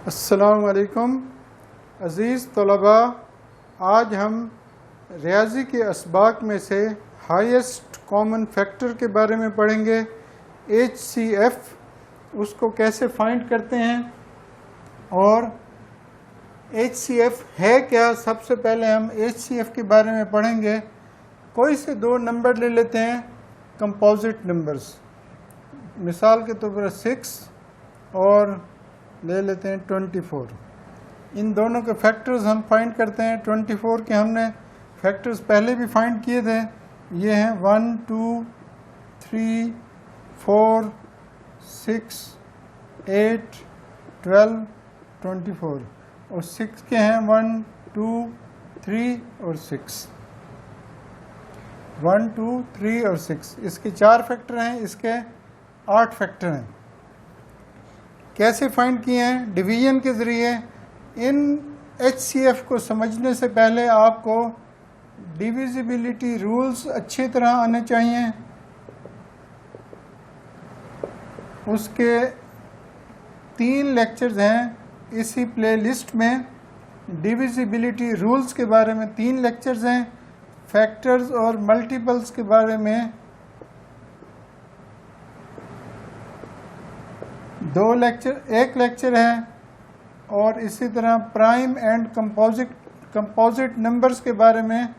अस्सलामु अलैकुम अज़ीज़ तलबा, आज हम रियाजी के असबाक में से हाईएस्ट कॉमन फैक्टर के बारे में पढ़ेंगे। HCF, उसको कैसे फाइंड करते हैं और HCF है क्या। सबसे पहले हम HCF के बारे में पढ़ेंगे। कोई से दो नंबर ले लेते हैं, कंपोजिट नंबर्स, मिसाल के तौर पर 6 और ले लेते हैं 24। इन दोनों के फैक्टर्स हम फाइंड करते हैं। 24 के हमने फैक्टर्स पहले भी फाइंड किए थे। ये हैं 1, 2, 3, 4, 6, 8, 12, 24 और 6 के हैं 1, 2, 3 और 6। 1, 2, 3 और 6, इसके 4 फैक्टर हैं, इसके 8 फैक्टर हैं। कैसे फाइंड किए हैं? डिवीजन के ज़रिए। इन HCF को समझने से पहले आपको डिविजिबिलिटी रूल्स अच्छी तरह आने चाहिए। उसके 3 लेक्चर्स हैं इसी प्लेलिस्ट में। डिविजिबिलिटी रूल्स के बारे में 3 लेक्चर्स हैं। फैक्टर्स और मल्टीपल्स के बारे में 2 लेक्चर, 1 लेक्चर है। और इसी तरह प्राइम एंड कंपोजिट नंबर्स के बारे में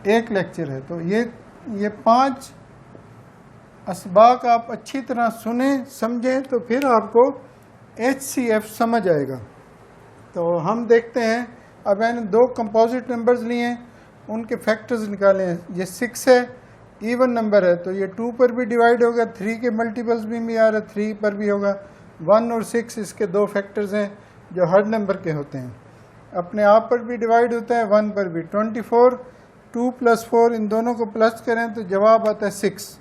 1 लेक्चर है। तो ये 5 असबाक आप अच्छी तरह सुने समझें तो फिर आपको HCF समझ आएगा। तो हम देखते हैं, अब मैंने 2 कंपोजिट नंबर्स लिए, उनके फैक्टर्स निकाले हैं। ये 6 है, इवन नंबर है, तो ये 2 पर भी डिवाइड होगा। 3 के मल्टीपल्स भी आ रहा है, 3 पर भी होगा। 1 और 6 इसके 2 फैक्टर्स हैं जो हर नंबर के होते हैं। अपने आप पर भी डिवाइड होता है, 1 पर भी। 24, 2 + 4, इन दोनों को प्लस करें तो जवाब आता है 6।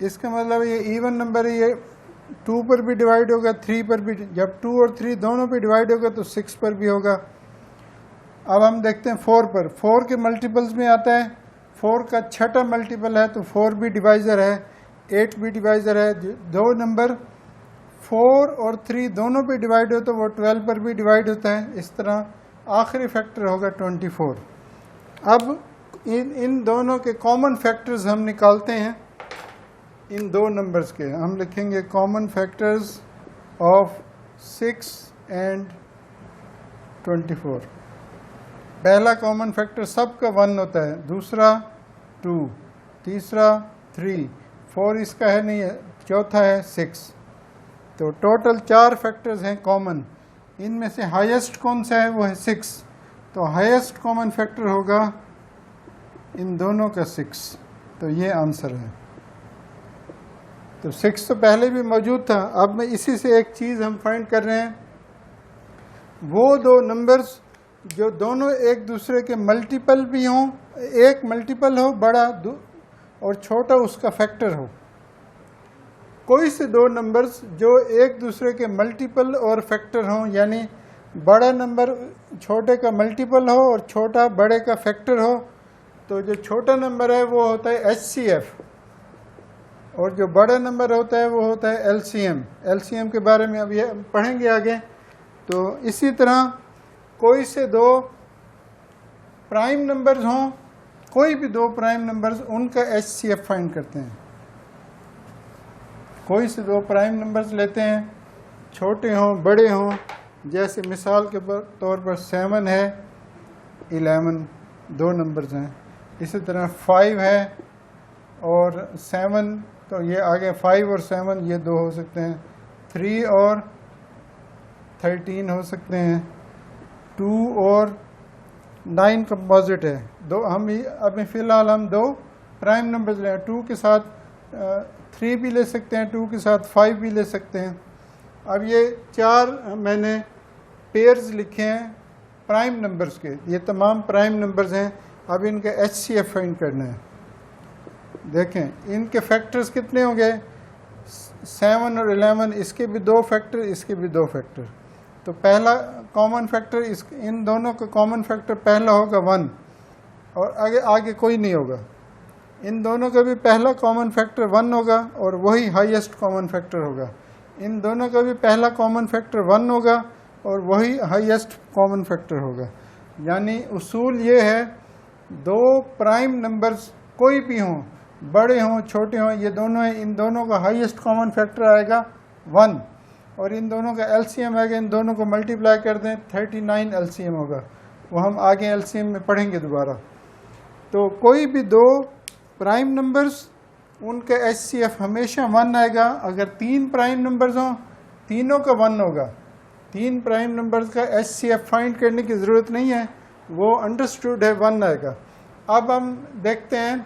इसका मतलब ये इवन नंबर है, ये 2 पर भी डिवाइड होगा, 3 पर भी। जब 2 और 3 दोनों पर डिवाइड होगा तो 6 पर भी होगा। अब हम देखते हैं 4 पर। 4 के मल्टीपल्स में आता है, 4 का छठा मल्टीपल है तो 4 भी डिवाइज़र है, 8 भी डिवाइज़र है। 2 नंबर 4 और 3 दोनों पे डिवाइड हो तो वो 12 पर भी डिवाइड होता है। इस तरह आखिरी फैक्टर होगा 24। अब इन दोनों के कॉमन फैक्टर्स हम निकालते हैं। इन 2 नंबर्स के हम लिखेंगे कॉमन फैक्टर्स ऑफ 6 एंड 24। पहला कॉमन फैक्टर सबका 1 होता है, दूसरा 2, तीसरा 3, 4 इसका है नहीं है, चौथा है 6। तो टोटल 4 फैक्टर्स हैं कॉमन। इनमें से हाईएस्ट कौन सा है? वो है 6। तो हाईएस्ट कॉमन फैक्टर होगा इन दोनों का 6। तो ये आंसर है। तो 6 तो पहले भी मौजूद था। अब मैं इसी से एक चीज़ हम फाइंड कर रहे हैं, वो 2 नंबर्स जो दोनों एक दूसरे के मल्टीपल भी हों। एक मल्टीपल हो बड़ा और छोटा उसका फैक्टर हो। कोई से 2 नंबर्स जो एक दूसरे के मल्टीपल और फैक्टर हों, यानी बड़ा नंबर छोटे का मल्टीपल हो और छोटा बड़े का फैक्टर हो, तो जो छोटा नंबर है वो होता है HCF और जो बड़ा नंबर होता है वो होता है LCM। LCM के बारे में अब ये पढ़ेंगे आगे। तो इसी तरह कोई से 2 प्राइम नंबर्स हों, कोई भी 2 प्राइम नंबर्स, उनका HCF फाइंड करते हैं। कोई से 2 प्राइम नंबर्स लेते हैं, छोटे हों बड़े हों। जैसे मिसाल के तौर पर 7 है, 11, 2 नंबर्स हैं। इसी तरह 5 है और 7, तो ये आगे 5 और 7 ये 2 हो सकते हैं। 3 और 13 हो सकते हैं। 2 और 9 कंपोजिट है। 2 हम अभी फ़िलहाल हम 2 प्राइम नंबर्स लें। 2 के साथ 3 भी ले सकते हैं, 2 के साथ 5 भी ले सकते हैं। अब ये 4 मैंने पेयर्स लिखे हैं प्राइम नंबर्स के। ये तमाम प्राइम नंबर्स हैं। अब इनके HCF फाइंड करना है। देखें इनके फैक्टर्स कितने होंगे? 7 और 11, इसके भी 2 फैक्टर, इसके भी 2 फैक्टर। तो पहला कॉमन फैक्टर, इन दोनों का कॉमन फैक्टर पहला होगा 1 और आगे कोई नहीं होगा। इन दोनों का भी पहला कॉमन फैक्टर 1 होगा और वही हाईएस्ट कॉमन फैक्टर होगा। इन दोनों का भी पहला कॉमन फैक्टर 1 होगा और वही हाईएस्ट कॉमन फैक्टर होगा। यानी उसूल ये है, दो प्राइम नंबर्स कोई भी हों, बड़े हों छोटे हों, ये दोनों हैं, इन दोनों का हाईएस्ट कॉमन फैक्टर आएगा 1 और इन दोनों का एलसीएम आएगा, इन दोनों को मल्टीप्लाई कर दें 39 एलसीएम होगा। वो हम आगे एलसीएम में पढ़ेंगे दोबारा। तो कोई भी दो प्राइम नंबर्स, उनका एचसीएफ हमेशा 1 आएगा। अगर 3 प्राइम नंबर्स हों, तीनों का 1 होगा। 3 प्राइम नंबर्स का एचसीएफ फाइंड करने की ज़रूरत नहीं है, वो अंडरस्टूड है, 1 आएगा। अब हम देखते हैं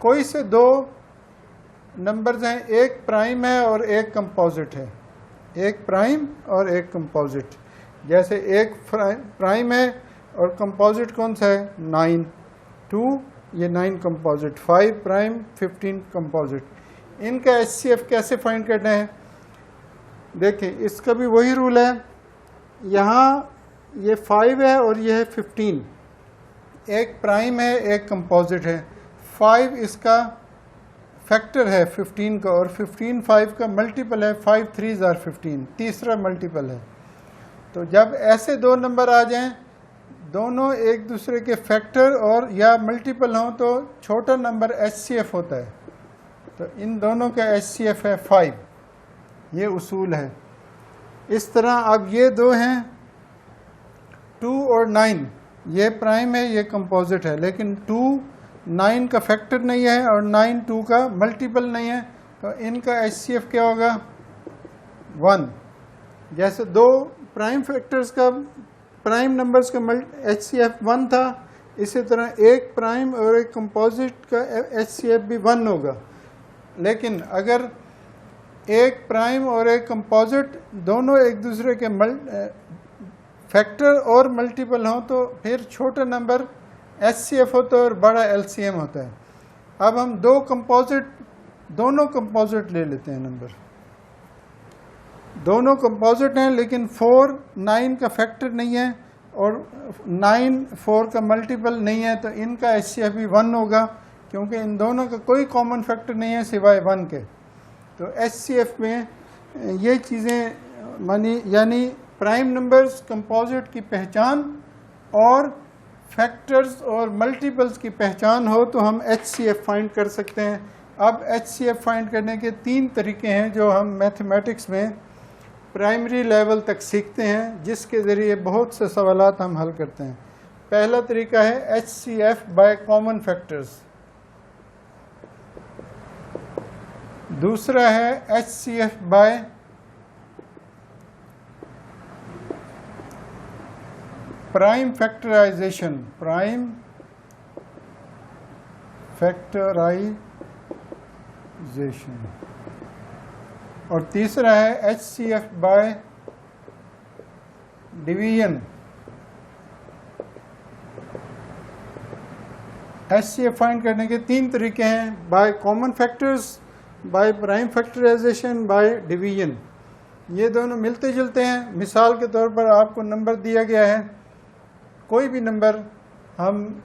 कोई से दो नंबर्स हैं, एक प्राइम है और एक कंपोजिट है। एक प्राइम और एक कंपोजिट। जैसे एक प्राइम है और कंपोजिट कौन सा है? 9, 2 ये 9 कंपोजिट, 5 प्राइम 15 कंपोजिट। इनका एचसीएफ कैसे फाइंड करना है? देखिए इसका भी वही रूल है। यहाँ ये 5 है और ये है 15। एक प्राइम है एक कंपोजिट है। 5 इसका फैक्टर है 15 का और 15 5 का मल्टीपल है। 5 3s are 15, तीसरा मल्टीपल है। तो जब ऐसे दो नंबर आ जाएं, दोनों एक दूसरे के फैक्टर और या मल्टीपल हों, तो छोटा नंबर एचसीएफ होता है। तो इन दोनों का एचसीएफ है 5। ये उसूल है। इस तरह अब ये दो हैं 2 और 9, ये प्राइम है ये कंपोजिट है, लेकिन 2 9 का फैक्टर नहीं है और 9 2 का मल्टीपल नहीं है, तो इनका एचसीएफ क्या होगा? 1। जैसे दो प्राइम फैक्टर्स का, प्राइम नंबर्स का एचसीएफ 1 था, इसी तरह एक प्राइम और एक कंपोजिट का एचसीएफ भी 1 होगा। लेकिन अगर एक प्राइम और एक कंपोजिट दोनों एक दूसरे के फैक्टर और मल्टीपल हों, तो फिर छोटा नंबर एचसीएफ होता है और बड़ा एलसीएम होता है। अब हम दोनों कंपोजिट ले लेते हैं नंबर। दोनों कंपोजिट हैं, लेकिन 4 9 का फैक्टर नहीं है और 9 4 का मल्टीपल नहीं है, तो इनका एचसीएफ भी 1 होगा, क्योंकि इन दोनों का कोई कॉमन फैक्टर नहीं है सिवाय 1 के। तो एचसीएफ में ये चीज़ें मानी, यानी प्राइम नंबर्स, कंपोजिट की पहचान और फैक्टर्स और मल्टीपल्स की पहचान हो तो हम एचसीएफ फाइंड कर सकते हैं। अब एचसीएफ फाइंड करने के 3 तरीके हैं जो हम मैथमेटिक्स में प्राइमरी लेवल तक सीखते हैं, जिसके ज़रिए बहुत से सवालात हम हल करते हैं। पहला तरीका है एचसीएफ बाय कॉमन फैक्टर्स। दूसरा है HCF by prime factorization. Prime factorization. और तीसरा है HCF by division. HCF find करने के 3 तरीके हैं, by common factors, by prime factorization, by division. ये दोनों मिलते जुलते हैं। मिसाल के तौर पर आपको नंबर दिया गया है, कोई भी नंबर, हम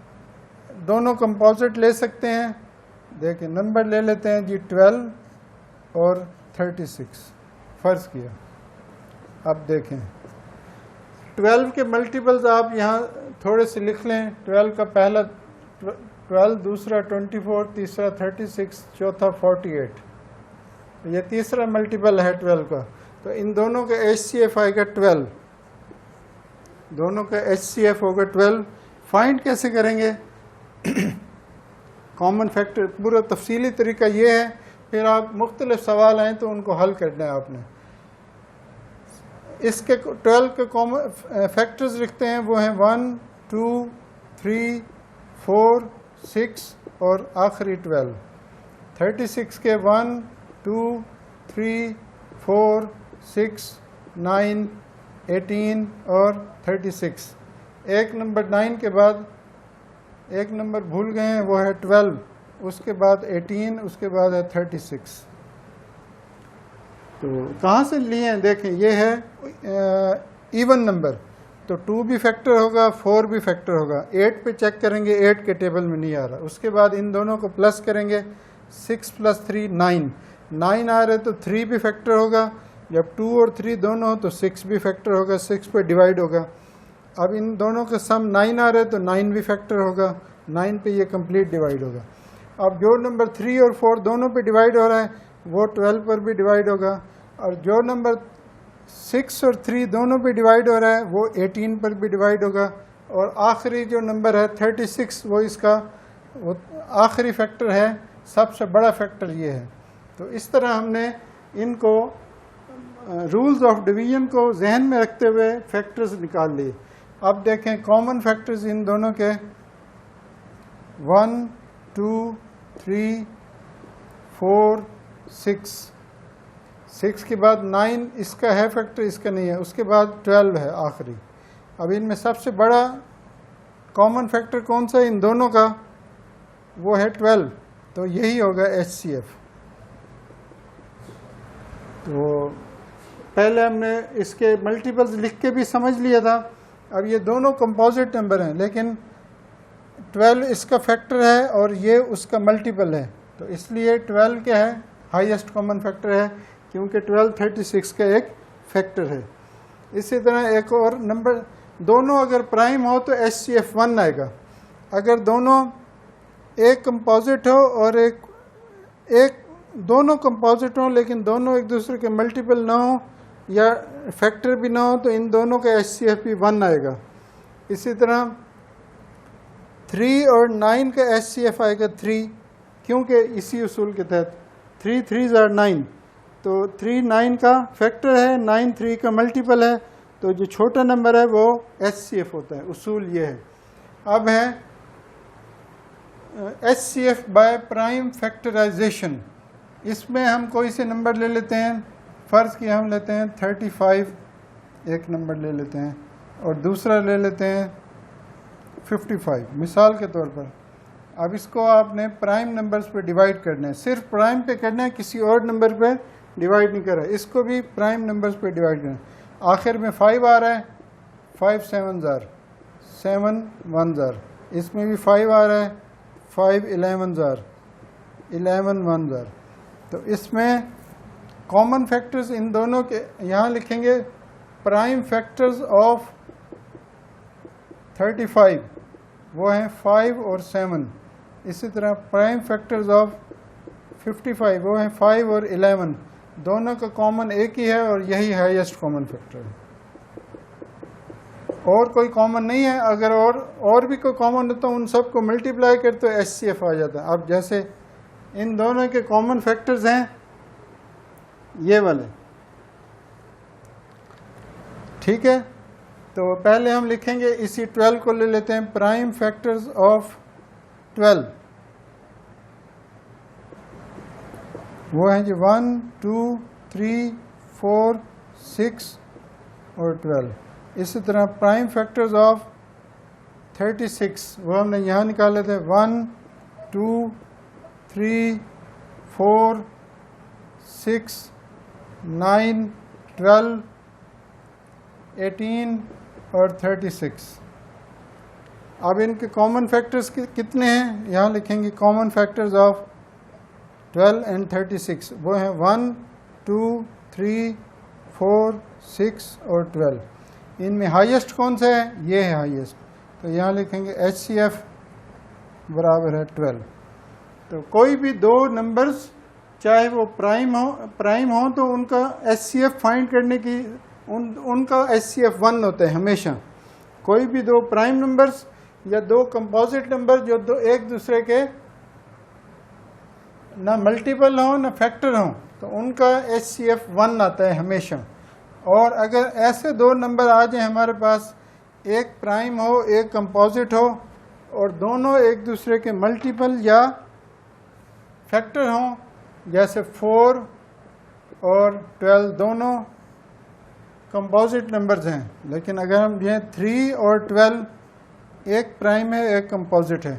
दोनों कंपोजिट ले सकते हैं। देखिए नंबर ले लेते हैं जी 12 और 36 फ़र्ज़ किया। अब देखें 12 के मल्टीपल्स आप यहाँ थोड़े से लिख लें। 12 का पहला 12, दूसरा 24, तीसरा 36, चौथा 48। ये तीसरा मल्टीपल है 12 का। तो इन दोनों का एचसीएफ आएगा 12। दोनों का एचसीएफ होगा 12। फाइंड कैसे करेंगे? कॉमन फैक्टर, पूरा तफसीली तरीका ये है। फिर आप मुख्तलिफ सवाल आए तो उनको हल करना है आपने। इसके 12 के कॉमन फैक्टर्स लिखते हैं, वो हैं 1 2 3 4 6 और आखिरी 12। 36 के 1 2 3 4 6 9 18 और 36। एक नंबर 9 के बाद एक नंबर भूल गए हैं, वो है 12, उसके बाद 18, उसके बाद है 36। तो कहाँ से लिए हैं? देखें ये है इवन नंबर, तो 2 भी फैक्टर होगा, 4 भी फैक्टर होगा। 8 पे चेक करेंगे, 8 के टेबल में नहीं आ रहा। उसके बाद इन दोनों को प्लस करेंगे, 6 + 3 9 आ रहे, तो 3 भी फैक्टर होगा। जब 2 और 3 दोनों हो तो 6 भी फैक्टर होगा, 6 पे डिवाइड होगा। अब इन दोनों का सम 9 आ रहा है तो 9 भी फैक्टर होगा, 9 पे ये कंप्लीट डिवाइड होगा। अब जो नंबर 3 और 4 दोनों पे डिवाइड हो रहा है वो 12 पर भी डिवाइड होगा, और जो नंबर 6 और 3 दोनों पे डिवाइड हो रहा है वो 18 पर भी डिवाइड होगा, और आखिरी जो नंबर है 36 वो इसका वो आखिरी फैक्टर है, सबसे बड़ा फैक्टर ये है। तो इस तरह हमने इनको रूल्स ऑफ डिवीजन को जहन में रखते हुए फैक्टर्स निकाल लिए। अब देखें कॉमन फैक्टर्स इन दोनों के 1, 2, 3, 4, 6 के बाद 9 इसका है फैक्टर, इसका नहीं है, उसके बाद 12 है आखिरी। अब इनमें सबसे बड़ा कॉमन फैक्टर कौन सा है इन दोनों का, वो है 12, तो यही होगा HCF। तो पहले हमने इसके मल्टीपल्स लिख के भी समझ लिया था। अब ये दोनों कंपोजिट नंबर हैं, लेकिन 12 इसका फैक्टर है और ये उसका मल्टीपल है, तो इसलिए 12 क्या है, हाईएस्ट कॉमन फैक्टर है, क्योंकि 12 36 का एक फैक्टर है। इसी तरह एक और नंबर, दोनों अगर प्राइम हो तो HCF 1 आएगा। अगर दोनों एक कंपोजिट हो और एक दोनों कंपोजिट हो लेकिन दोनों एक दूसरे के मल्टीपल ना हो या फैक्टर भी ना हो तो इन दोनों का HCF भी 1 आएगा। इसी तरह 3 और 9 का HCF आएगा 3, क्योंकि इसी उसूल के तहत 3 3s are 9, तो 3 9 का फैक्टर है, 9 3 का मल्टीपल है, तो जो छोटा नंबर है वो HCF होता है। उसूल ये है। अब है HCF बाय प्राइम फैक्टराइजेशन। इसमें हम कोई से नंबर ले लेते हैं, फ़र्ज़ किया हम लेते हैं 35 एक नंबर ले लेते हैं और दूसरा ले लेते हैं 55 मिसाल के तौर पर। अब इसको आपने प्राइम नंबर्स पे डिवाइड करना है, सिर्फ प्राइम पे करना है, किसी और नंबर पे डिवाइड नहीं कर रहा है। इसको भी प्राइम नंबर्स पे डिवाइड करना है। आखिर में 5 आ रहा है, 5 7s are 7 1s are, इसमें भी 5 आ रहा है, 5 11s are 11 1s are। तो इसमें कॉमन फैक्टर्स इन दोनों के यहाँ लिखेंगे, प्राइम फैक्टर्स ऑफ 35 वो हैं 5 और 7। इसी तरह प्राइम फैक्टर्स ऑफ 55 वो हैं 5 और 11। दोनों का कॉमन एक ही है और यही हाईएस्ट कॉमन फैक्टर है, और कोई कॉमन नहीं है। अगर और भी कोई कॉमन हो तो उन सब को मल्टीप्लाई कर तो HCF आ जाता है। अब जैसे इन दोनों के कॉमन फैक्टर्स हैं ये वाले, ठीक है। तो पहले हम लिखेंगे इसी 12 को ले लेते हैं, प्राइम फैक्टर्स ऑफ 12 वो हैं जी 1 2 3 4 6 और 12। इसी तरह प्राइम फैक्टर्स ऑफ 36 वो हमने यहाँ निकाले थे, 1 2 3 4 6 9 12 18 और 36। अब इनके कॉमन फैक्टर्स कितने हैं, यहाँ लिखेंगे कॉमन फैक्टर्स ऑफ 12 एंड 36 वो हैं 1 2 3 4 6 और 12। इनमें हाईएस्ट कौन सा है, ये है हाईएस्ट, तो यहाँ लिखेंगे HCF बराबर है 12। तो कोई भी दो नंबर्स चाहे वो प्राइम हो तो उनका HCF फाइंड करने की उनका HCF 1 होता है हमेशा। कोई भी दो प्राइम नंबर्स या दो कंपोजिट नंबर जो दो एक दूसरे के ना मल्टीपल हो ना फैक्टर हो तो उनका HCF 1 आता है हमेशा। और अगर ऐसे दो नंबर आ जाए हमारे पास, एक प्राइम हो एक कंपोजिट हो और दोनों एक दूसरे के मल्टीपल या फैक्टर हों, जैसे 4 और 12 दोनों कंपोजिट नंबर्स हैं, लेकिन अगर हम ये 3 और 12 एक प्राइम है एक कंपोजिट है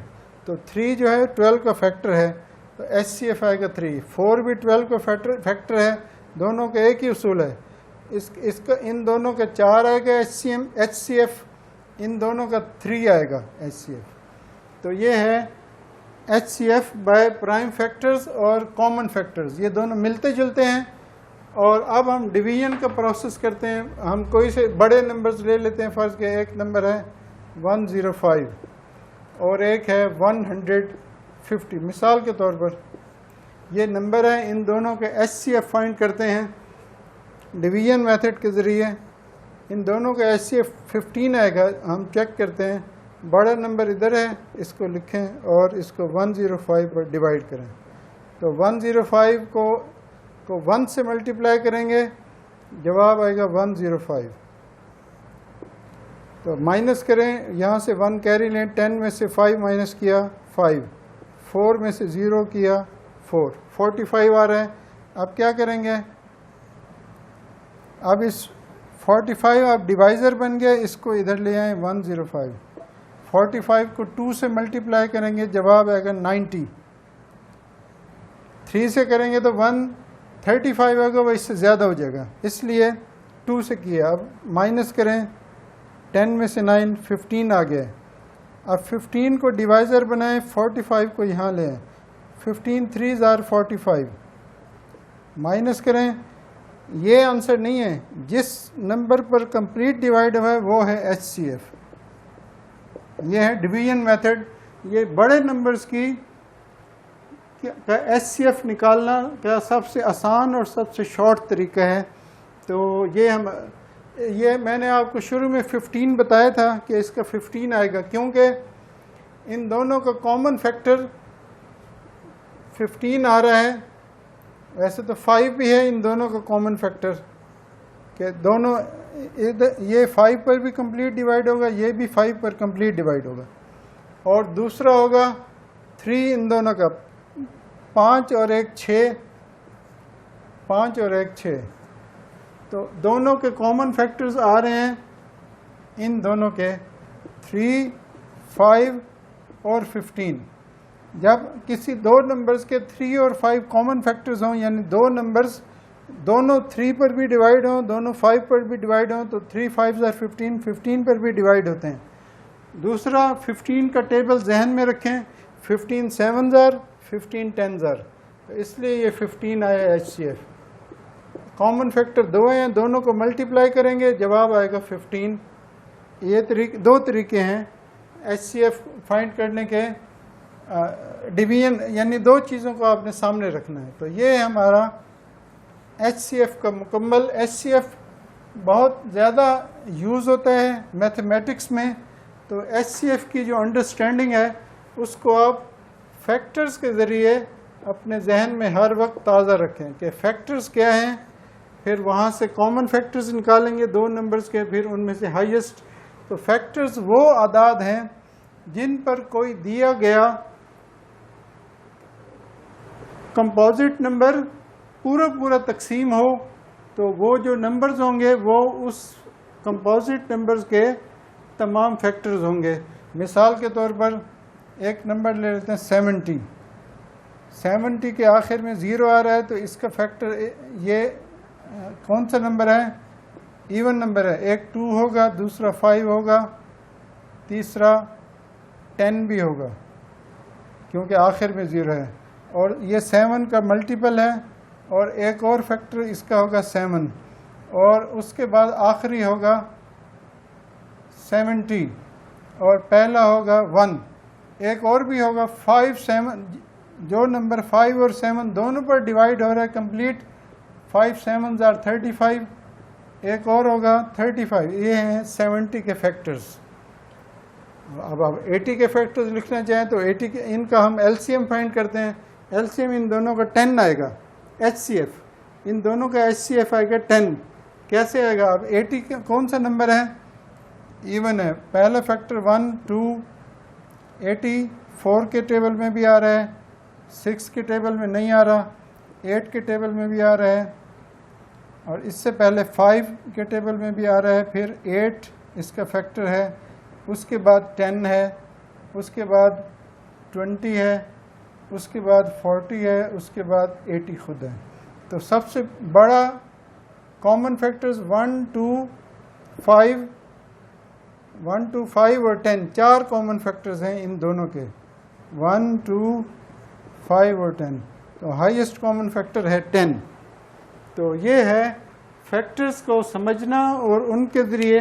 तो 3 जो है 12 का फैक्टर है तो HCF आएगा 3। 4 भी 12 का फैक्टर है, दोनों का एक ही उसूल है। इसका इन दोनों का 4 आएगा HCF, इन दोनों का 3 आएगा HCF। तो ये है HCF बाय प्राइम फैक्टर्स और कॉमन फैक्टर्स, ये दोनों मिलते जुलते हैं और अब हम डिवीजन का प्रोसेस करते हैं। हम कोई से बड़े नंबर्स ले लेते हैं। फ़र्ज़ के एक नंबर है 105 और एक है 150। मिसाल के तौर पर ये नंबर है, इन दोनों के HCF फाइंड करते हैं डिवीजन मेथड के ज़रिए। इन दोनों का HCF 15 आएगा। हम चेक करते हैं, बड़ा नंबर इधर है, इसको लिखें और इसको 105 पर डिवाइड करें। तो 105 को 1 से मल्टीप्लाई करेंगे, जवाब आएगा 105। तो माइनस करें, यहाँ से 1 कैरी लें, 10 में से 5 माइनस किया 5, 4 में से 0 किया 4, 45 आ रहा है। अब क्या करेंगे, अब इस 45 अब डिवाइज़र बन गया, इसको इधर ले आए 105। 45 को 2 से मल्टीप्लाई करेंगे, जवाब आएगा 90। 3 से करेंगे तो 135 आएगा, वो इससे ज़्यादा हो जाएगा, इसलिए 2 से किया। अब माइनस करें, 10 में से 9, 15 आ गया। अब 15 को डिवाइज़र बनाएं, 45 को यहाँ ले आएं, 15 3 ज़ार 45। माइनस करें, ये आंसर नहीं है। जिस नंबर पर कंप्लीट डिवाइड हुआ है वो है HCF। ये है डिवीजन मेथड। ये बड़े नंबर्स की का HCF निकालना का सबसे आसान और सबसे शॉर्ट तरीका है। तो ये मैंने आपको शुरू में 15 बताया था कि इसका 15 आएगा, क्योंकि इन दोनों का कॉमन फैक्टर 15 आ रहा है। वैसे तो 5 भी है इन दोनों का कॉमन फैक्टर, कि दोनों ये 5 पर भी कंप्लीट डिवाइड होगा, ये भी 5 पर कंप्लीट डिवाइड होगा। और दूसरा होगा 3, इन दोनों का 5 और 1 6, 5 और 1 6। तो दोनों के कॉमन फैक्टर्स आ रहे हैं इन दोनों के 3, 5 और 15। जब किसी दो नंबर्स के 3 और 5 कॉमन फैक्टर्स हों, यानी दो नंबर्स दोनों 3 पर भी डिवाइड हों, दोनों 5 पर भी डिवाइड हों, तो 3 5 ज़ार 15, 15 पर भी डिवाइड होते हैं। दूसरा 15 का टेबल जहन में रखें, 15 7 ज़ार, 15 10 ज़ार, तो इसलिए ये 15 आया HCF। कॉमन फैक्टर 2 हैं, दोनों को मल्टीप्लाई करेंगे, जवाब आएगा 15। ये दो तरीके हैं HCF फाइंड करने के। डिवीजन यानी दो चीज़ों को आपने सामने रखना है। तो ये हमारा HCF का मुकम्मल। HCF बहुत ज़्यादा यूज़ होता है मैथमेटिक्स में। तो HCF की जो अंडरस्टैंडिंग है उसको आप फैक्टर्स के ज़रिए अपने जहन में हर वक्त ताज़ा रखें कि फैक्टर्स क्या हैं, फिर वहाँ से कॉमन फैक्टर्स निकालेंगे दो नंबर्स के, फिर उनमें से हाईएस्ट। तो फैक्टर्स वो आदाद हैं जिन पर कोई दिया गया कंपोजिट नंबर पूरा तकसीम हो, तो वो जो नंबर्स होंगे वो उस कंपोजिट नंबर्स के तमाम फैक्टर्स होंगे। मिसाल के तौर पर एक नंबर ले लेते हैं 70। 70 के आखिर में 0 आ रहा है, तो इसका फैक्टर ये कौन सा नंबर है, इवन नंबर है। एक 2 होगा, दूसरा 5 होगा, तीसरा 10 भी होगा क्योंकि आखिर में 0 है। और ये 7 का मल्टीपल है, और एक और फैक्टर इसका होगा 7, और उसके बाद आखिरी होगा 70 और पहला होगा 1। एक और भी होगा 5 7, जो नंबर 5 और 7 दोनों पर डिवाइड हो रहा है कंप्लीट, 5 7 ज़ार 35। एक और होगा 35। ये हैं 70 के फैक्टर्स। अब आप 80 के फैक्टर्स लिखना चाहें तो 80 के, इनका हम LCM फाइंड करते हैं। LCM इन दोनों का 10 आएगा। HCF इन दोनों का HCF आएगा 10। कैसे आएगा? अब 80 का कौन सा नंबर है, इवन है। पहला फैक्टर 1 2, 84 के टेबल में भी आ रहा है, 6 के टेबल में नहीं आ रहा, 8 के टेबल में भी आ रहा है, और इससे पहले 5 के टेबल में भी आ रहा है। फिर 8 इसका फैक्टर है, उसके बाद 10 है, उसके बाद 20 है, उसके बाद 40 है, उसके बाद 80 खुद है। तो सबसे बड़ा कॉमन फैक्टर्स 1 2 5, 1 2 5 और 10, 4 कॉमन फैक्टर्स हैं इन दोनों के, 1 2 5 और 10। तो हाईएस्ट कॉमन फैक्टर है 10। तो ये है फैक्टर्स को समझना और उनके ज़रिए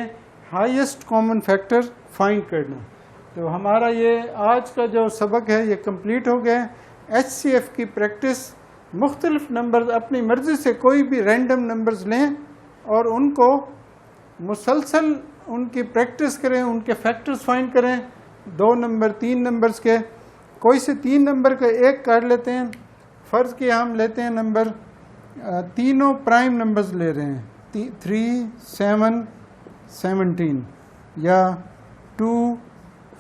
हाईएस्ट कॉमन फैक्टर फाइंड करना। तो हमारा ये आज का जो सबक है ये कंप्लीट हो गया। HCF की प्रैक्टिस, मुख्तलिफ नंबर्स अपनी मर्ज़ी से कोई भी रैंडम नंबर्स लें और उनको मुसलसल उनकी प्रैक्टिस करें, उनके फैक्टर्स फाइंड करें। 2 नंबर 3 नंबर्स के, कोई से 3 नंबर का एक काट लेते हैं। फ़र्ज़ किया हम लेते हैं नंबर, तीनों प्राइम नंबर्स ले रहे हैं, 3, 7, 17 या 2,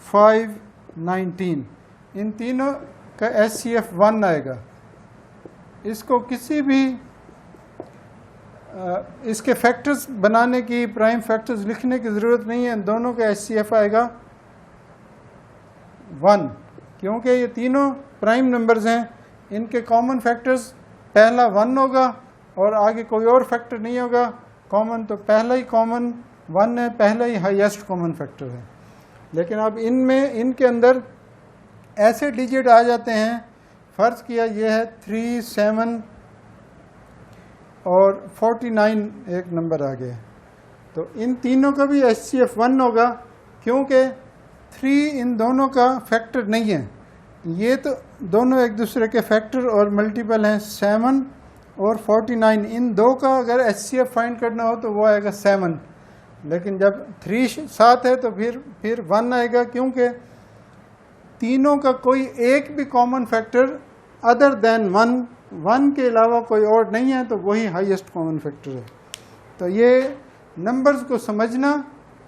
5, 19, इन तीनों का HCF 1 आएगा। इसको किसी भी इसके फैक्टर्स बनाने की, प्राइम फैक्टर्स लिखने की ज़रूरत नहीं है, दोनों का HCF आएगा 1, क्योंकि ये तीनों प्राइम नंबर्स हैं। इनके कॉमन फैक्टर्स पहला 1 होगा और आगे कोई और फैक्टर नहीं होगा कॉमन, तो पहला ही कॉमन 1 है, पहला ही हाईएस्ट कॉमन फैक्टर है। लेकिन अब इनके अंदर ऐसे डिजिट आ जाते हैं, फ़र्ज़ किया ये है 3, 7 और 49 एक नंबर आ गया, तो इन तीनों का भी HCF 1 होगा, क्योंकि 3 इन दोनों का फैक्टर नहीं है। ये तो दोनों एक दूसरे के फैक्टर और मल्टीपल हैं। 7 और 49, इन दो का अगर HCF फाइंड करना हो तो वो आएगा 7, लेकिन जब 3 साथ है तो फिर 1 आएगा, क्योंकि तीनों का कोई एक भी कॉमन फैक्टर अदर देन 1 के अलावा कोई और नहीं है, तो वही हाईएस्ट कॉमन फैक्टर है। तो ये नंबर्स को समझना,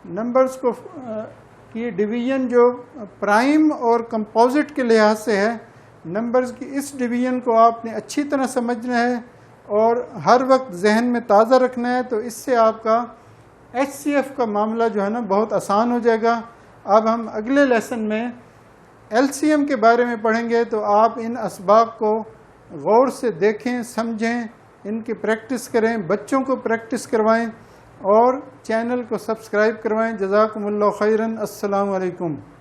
नंबर्स को की डिवीजन जो प्राइम और कंपोजिट के लिहाज से है, नंबर्स की इस डिवीजन को आपने अच्छी तरह समझना है और हर वक्त जहन में ताज़ा रखना है। तो इससे आपका HCF का मामला जो है ना बहुत आसान हो जाएगा। अब हम अगले लेसन में LCM के बारे में पढ़ेंगे, तो आप इन असबाब को गौर से देखें, समझें, इनकी प्रैक्टिस करें, बच्चों को प्रैक्टिस करवाएं और चैनल को सब्सक्राइब करवाएं। जज़ाकुमुल्लाह खैरन। अस्सलामु अलैकुम।